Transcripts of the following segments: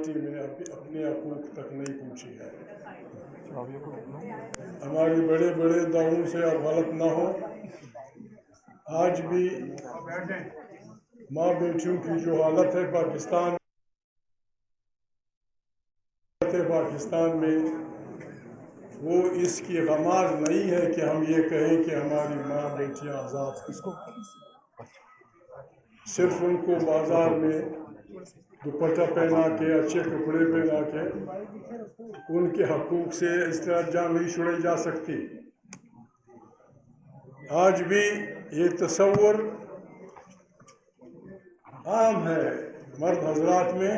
Society में अपने हकूक़ तक नहीं पहुँची है। हमारे बड़े बड़े दावों से अब गलत ना हो, आज भी माँ बेटियों की जो हालत है पाकिस्तान में, वो इसकी गमाज नहीं है कि हम ये कहें कि हमारी माँ बेटियाँ आज़ाद हैं। सिर्फ उनको बाज़ार में दुपट्टा पहना के, अच्छे कपड़े पहना के उनके हकूक़ से इस तरह जान नहीं छुड़ाई जा सकती। आज भी ये तसव्वुर आम है मर्द हजरात में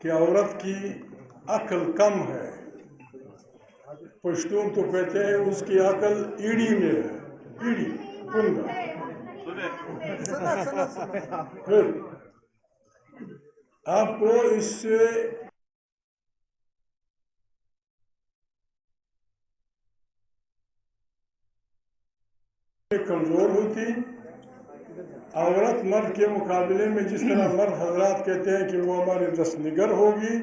कि औरत की अक्ल कम है। पश्तून तो कहते हैं उसकी अक्ल ईड़ी में है, ईड़ी कुंगा। फिर आपको इससे कमजोर होती औरत मर्द के मुकाबले में। जिस तरह मर्द हजरात कहते हैं कि वो हमारे दस्तनिगर होगी,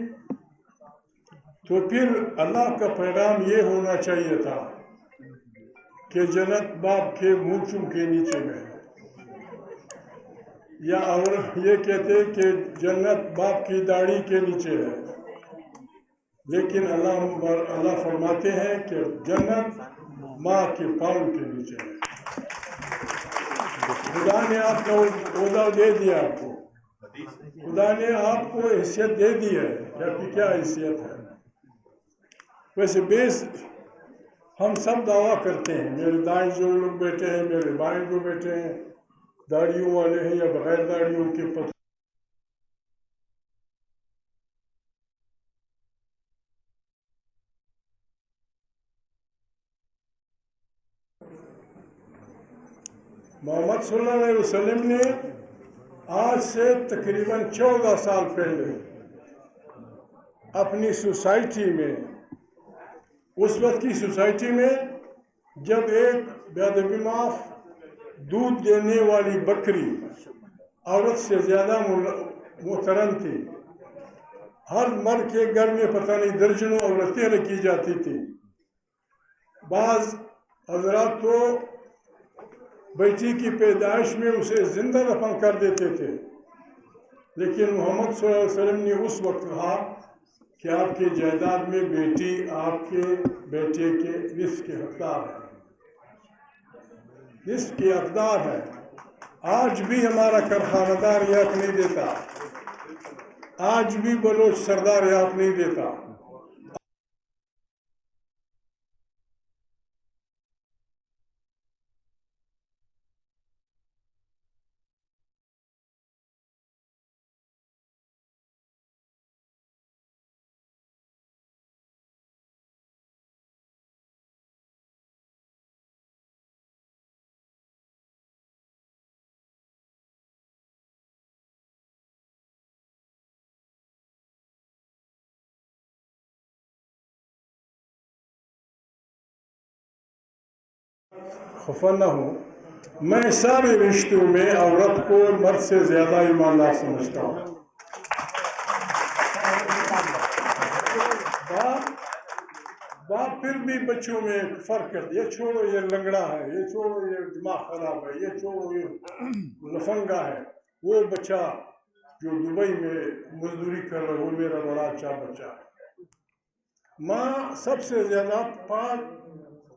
तो फिर अल्लाह का पैगाम ये होना चाहिए था कि जन्नत बाप के मूंछों के नीचे में, या और ये कहते कि जन्नत बाप की दाढ़ी के नीचे है। लेकिन अल्लाह फरमाते हैं कि जन्नत माँ के पाँव के नीचे है। खुदा ने आपको ओहदा दे दिया, आपको खुदा ने आपको हैसियत दे दी है। आपकी क्या हैसियत है? वैसे बेस हम सब दावा करते हैं, मेरे दाएं जो लोग बैठे हैं, मेरे बाएं जो बैठे हैं, दाढ़ियों वाले हैं या बगैर दाढ़ियों के पत्र, मोहम्मद सल्लल्लाहु अलैहि वसल्लम ने आज से तकरीबन 14 साल पहले अपनी सोसाइटी में, उस वक्त की सोसाइटी में जब एक बेअदबी माफ दूध देने वाली बकरी औरत से ज़्यादा मोहतरम थी। हर मर्द के घर में पता नहीं दर्जनों औरतें रखी जाती थी। बाज़ हज़रात तो बेटी की पैदाइश में उसे जिंदा दफन कर देते थे। लेकिन मोहम्मद सल्लल्लाहु अलैहि वसल्लम ने उस वक्त कहा कि आपकी जायदाद में बेटी आपके बेटे के निस्फ़ के हकदार है, निस्फ़ के हकदार है। आज भी हमारा कारखानादार ये हक नहीं देता, आज भी बलोच सरदार ये हक नहीं देता। खफा न हो, मैं सारे रिश्तों में औरत को मर्द से ज़्यादा ईमानदार समझता हूँ। बाप फिर भी बच्चों में एक फ़र्क कर दिया, छोड़ो ये लंगड़ा है, ये छोड़ो ये दिमाग खराब है, ये छोड़ो ये लफंगा है। वो बच्चा जो दुबई में मजदूरी कर रहा है वो मेरा बड़ा अच्छा बच्चा है। माँ सबसे ज़्यादा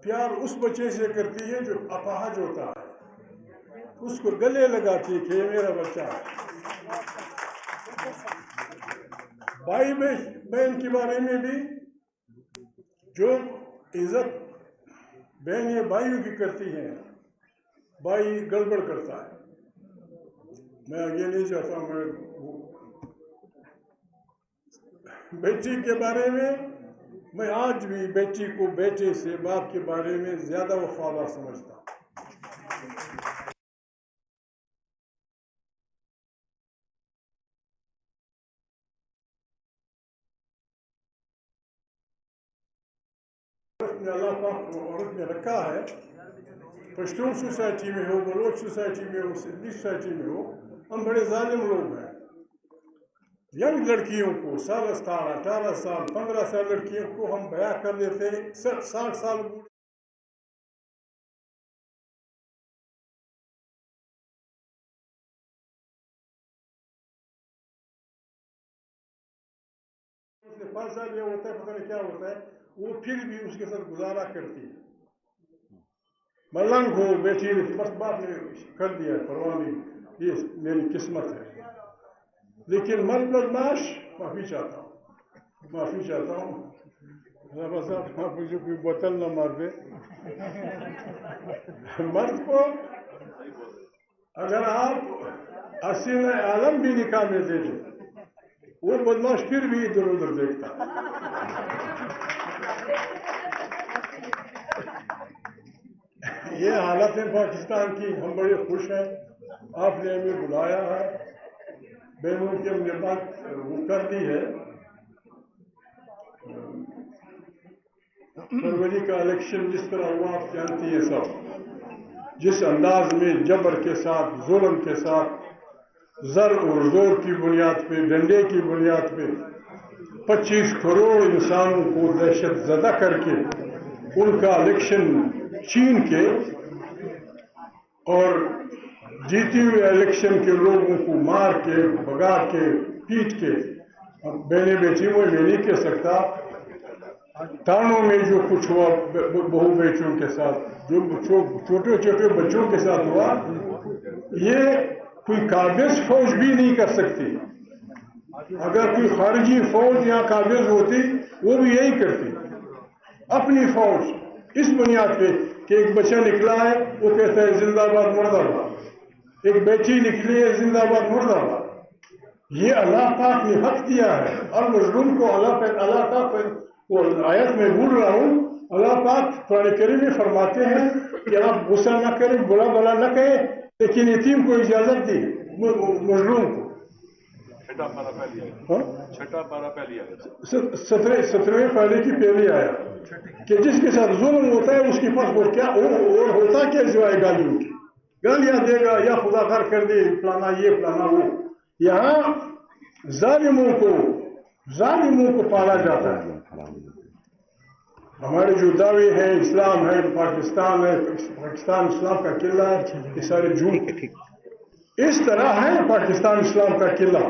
प्यार उस बच्चे से करती है जो अपाहज होता है, उसको गले लगाती है कि ये मेरा बच्चा है। भाई बहन के बारे में भी जो इज्जत बहन ये भाइयों की करती हैं, भाई गड़बड़ करता है। मैं आगे नहीं चाहता, मैं बेटी के बारे में, मैं आज भी बेटी को बेटे से बाप के बारे में ज़्यादा वफादार समझता हूँ। अल्लाह पाक औरत ने रखा है, पश्तून सोसाइटी में हो, बलोच सोसाइटी में हो, सिंधी सोसाइटी में हो, हम बड़े जालिम लोग हैं। यंग लड़कियों को 16 साल 18 साल 15 साल लड़कियों को हम बयां कर देते 60 साल उसने 5 साल ये होता है, पता नहीं क्या होता है, वो फिर भी उसके साथ गुजारा करती है। मलंग हो बेटी ने बस बाप ने कर दिया, परवाह नहीं, ये मेरी किस्मत है। लेकिन मर्द बदमाश, माफी चाहता हूँ रबा साहब, आप मुझे कोई बोतल न मार दे। मर्द को अगर आप असील आलम भी निकाल में दे दो, वो बदमाश फिर भी इधर उधर देखता। ये हालत है पाकिस्तान की। हम बड़े खुश हैं, आपने हमें बुलाया है, बहनों की हमने बात वो कर दी है। फरवरी का इलेक्शन जिस तरह हुआ आप जानती है सब, जिस अंदाज में जबर के साथ, जुल्म के साथ, जर और जोर की बुनियाद पे, डंडे की बुनियाद पे 25 करोड़ इंसानों को दहशत ज़दा करके उनका इलेक्शन छीन के और जीते हुए इलेक्शन के लोगों को मार के, भगा के, पीट के, बहने बेटियों में मैं नहीं कह सकता, थानों में जो कुछ हुआ बहू बेटियों के साथ, जो छोटे छोटे बच्चों के साथ हुआ, ये कोई काबिज फौज भी नहीं कर सकती। अगर कोई खारजी फौज या काबिज होती, वो भी यही करती। अपनी फौज इस बुनियाद पे कि एक बच्चा निकला है, वो कहता है जिंदाबाद मुर्दाबाद, एक बेटी निकली है, जिंदाबाद मुर्दाबाद। ये अल्लाह पाक ने हक दिया है। और मजलूम को अल्लाह पाक को आयत में भूल रहा हूँ, अल्लाह पाक कुरान करीम में फरमाते हैं कि आप गुस्सा न करें, बुरा भला न कहें, लेकिन यतीम को इजाजत दी, मजलूम को। छठा पारा पहली आया, 17वें पारे की पहली आया कि जिसके साथ जुल्म होता है उसके पास वो क्या और होता क्या सिवाय गालियों की, गालियां देगा या खुदा घर कर दे, फलाना ये फलाना वो। यहाँ जालिमों को पाला जाता है। हमारे जो दावे हैं, इस्लाम है, पाकिस्तान है, पाकिस्तान इस्लाम का किला है, ये सारे झूठ। इस तरह है पाकिस्तान इस्लाम का किला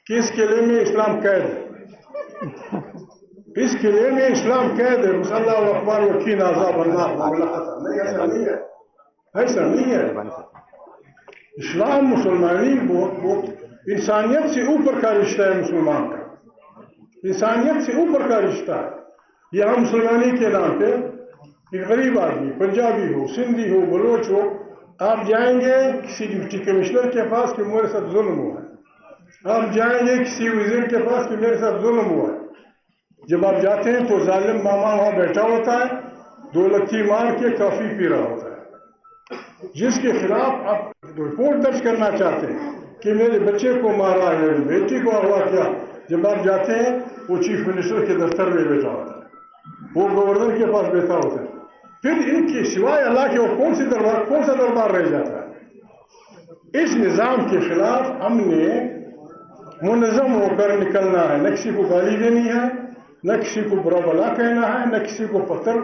कि इस किले में इस्लाम कैद है, इस किले में इस्लाम कैद है। मुसल्लाह अकबर वकील आज़ाब अल्लाह, नहीं ऐसा नहीं है, ऐसा नहीं है। इस्लाम मुसलमानी बहुत इंसानियत से ऊपर का रिश्ता है। मुसलमान का इंसानियत से ऊपर का रिश्ता है। यहाँ मुसलमानी के नाम पे एक गरीब आदमी, पंजाबी हो, सिंधी हो, बलोच हो, आप जाएंगे किसी डिप्टी कमिश्नर के पास कि मेरे साथ जुल्म हुआ है, आप जाएंगे किसी वजीर के पास कि मेरे साथ जुल्म हुआ है। जब आप जाते हैं तो जालिम मामा वहाँ बैठा होता है, 2 लत्ती मार के कॉफी पी रहा होता है। जिसके खिलाफ आप रिपोर्ट दर्ज करना चाहते हैं कि मेरे बच्चे को मारा है, बेटी को हुआ क्या, जब आप जाते हैं वो चीफ मिनिस्टर के दफ्तर में बैठा होता है, वो गवर्नर के पास बैठा होता है। फिर इनके सिवाय अल्लाह के और कौन सा दरबार रह जाता है। इस निज़ाम के खिलाफ हमने मुनज़्ज़म होकर निकलना है। न किसी को गाली देनी है, न किसी को बुरा भला कहना है, न किसी को पत्थर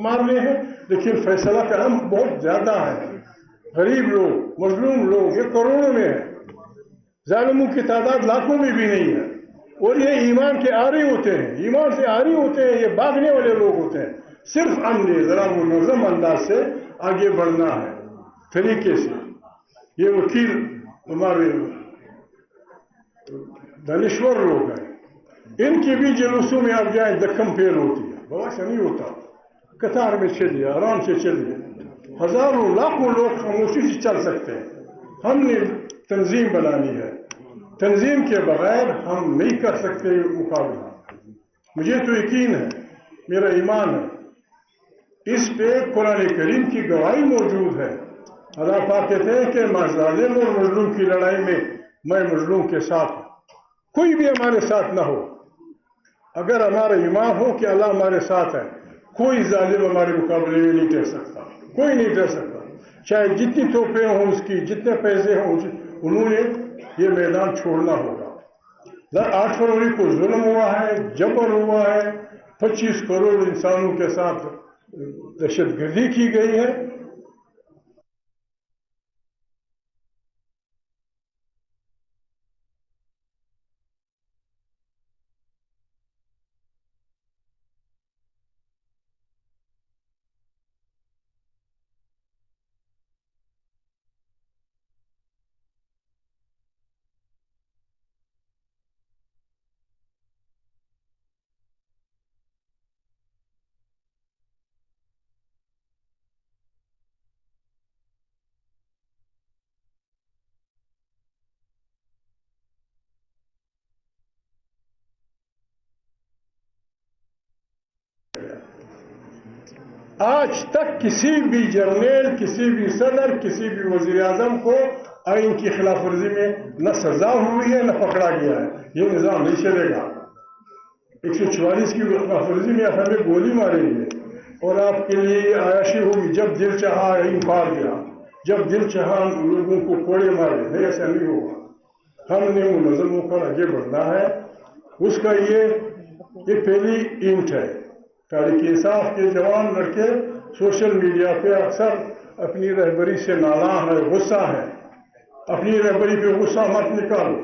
मारने हैं, लेकिन फैसला करना बहुत ज्यादा है। गरीब लोग, मजलूम लोग, ये करोड़ों में है, जालिमों की तादाद लाखों में भी नहीं है। और ये ईमान के आरी होते हैं, ईमान से आरी होते हैं, ये भागने वाले लोग होते हैं। सिर्फ हमने जरा मुनज़्ज़म अंदाज से आगे बढ़ना है, तरीके से। ये वकील हमारे दानिश्वर लोग हैं, इनके भी जुलूसों में आप जाए दक्कम फेल होती है, बवासा नहीं होता। कतार में चलिए, आराम से चलिए, हजारों लाखों लोग खामोशी से चल सकते हैं। हमने तंजीम बनानी है, तंजीम के बगैर हम नहीं कर सकते मुकाबला। मुझे तो यकीन है, मेरा ईमान है, इस पे कुरान करीम की गवाही मौजूद है। अल्लाह पाक कहते हैं कि जालिम और मजलूम की लड़ाई में मैं मजलूम के साथ हूं, कोई भी हमारे साथ ना हो। अगर हमारा ईमान हो कि अल्लाह हमारे साथ है, कोई जालिम हमारे मुकाबले में नहीं डर सकता, कोई नहीं डर सकता। चाहे जितनी तोपें हों उसकी, जितने पैसे हों, उन्होंने ये मैदान छोड़ना होगा। 8 फरवरी को जुल्म हुआ है, जबर हुआ है, 25 करोड़ इंसानों के साथ दहशतगर्दी की गई है। आज तक किसी भी जर्नल, किसी भी सदर, किसी भी वजीर आजम को आइन की खिलाफ वर्जी में न सजा हुई है न पकड़ा गया है। ये निज़ाम नहीं चलेगा। 144 की खिलाफ वर्जी में हमें गोली मारी है और आपके लिए आयाशी होगी। जब दिल चाहा आइन फाड़ दिया, जब दिल चाहा लोगों को कोड़े मारे। नहीं, ऐसा नहीं होगा। हमने मुनज़्ज़म होकर आगे बढ़ना है। उसका ये पहली ईंट है। तारीख इंसाफ के जवान लड़के सोशल मीडिया पे अक्सर अपनी रहबरी से नाराज़ है, गुस्सा है। अपनी रहबरी पे गुस्सा मत निकालो।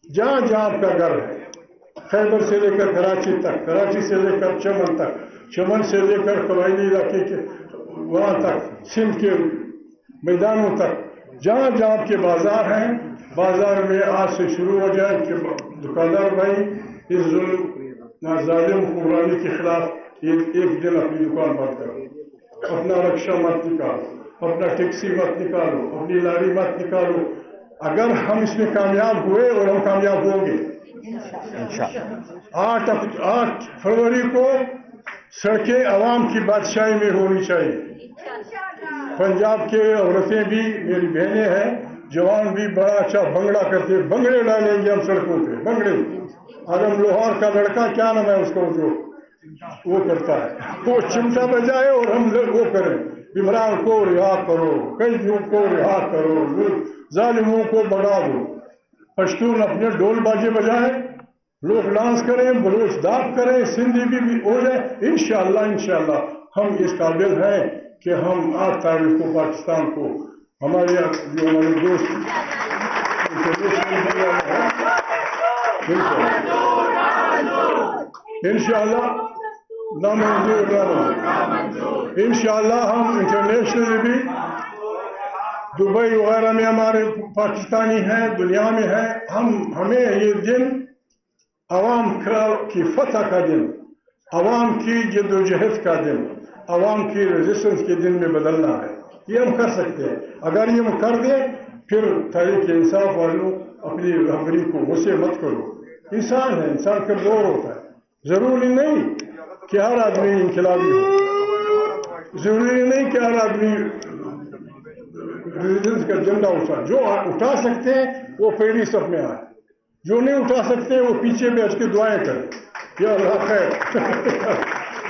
जहाँ जहाँ आपका घर है, खैबर से लेकर कराची तक, कराची से लेकर चमन तक, चमन से लेकर कबायली इलाके के वहाँ तक, सिंध के मैदानों तक, जहाँ जहाँ आपके बाजार हैं, बाजार में आज से शुरू हो जाए कि दुकानदार भाई इस जुल्म जालिम हुक्मरानी के खिलाफ एक दिन अपनी दुकान बंद करो, अपना रक्षा मत निकालो, अपना टैक्सी मत निकालो, अपनी लारी मत निकालो। अगर हम इसमें कामयाब हुए, और हम कामयाब होंगे इंशाअल्लाह, 8 फरवरी को सड़कें अवाम की बादशाही में होनी चाहिए। पंजाब के औरतें भी मेरी बहनें हैं, जवान भी बड़ा अच्छा भंगड़ा करते, भंगड़े डालेंगे हम सड़कों पे, भंगड़े। आदम लोहार का लड़का, क्या नाम है उसका, जो वो करता है, वो चिमटा बजाए और हम वो करें, इमरान को रिहा करो, कैदियों को रिहा करो, जालिमों को बढ़ा दो। पश्तून अपने ढोल बाजे बजाएं, लोग डांस करें, बलूच दाब करें, सिंधी भी हो जाए। इंशाअल्लाह हम इस काबिल हैं कि हम 8 तारीख को पाकिस्तान को, हमारे जो हमारे दोस्त इंशाअल्लाह इंशाअल्लाह हम इंटरनेशनली भी, दुबई वगैरह में हमारे पाकिस्तानी हैं, दुनिया में हैं। हमें ये दिन अवाम की फतह का दिन, अवाम की जद्दोजहद का दिन, अवाम की रेजिस्टेंस के दिन में बदलना है। ये हम कर सकते हैं। अगर ये हम कर दें, फिर तहरीक इंसाफ वालों अपनी रहबरी को गुस्से मत करो। इंसान है, इंसान कमजोर होता है। जरूरी नहीं कि हर आदमी इनकलाबी हो, जरूरी नहीं कि हर आदमी रेजिस्टेंस का झंडा जो उठा सकते हैं वो पहली सफ में आए, जो नहीं उठा सकते वो पीछे बैठ के दुआएं करें। या अल्लाह खैर।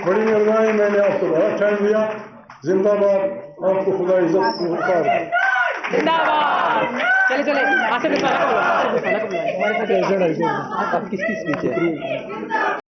बड़ी मेहरबानी, मैंने आपको बड़ा टाइम दिया। जिंदाबाद, आपको खुदा इज्जत जिंदाबाद। चले आसिफ, किसकी स्पीच है?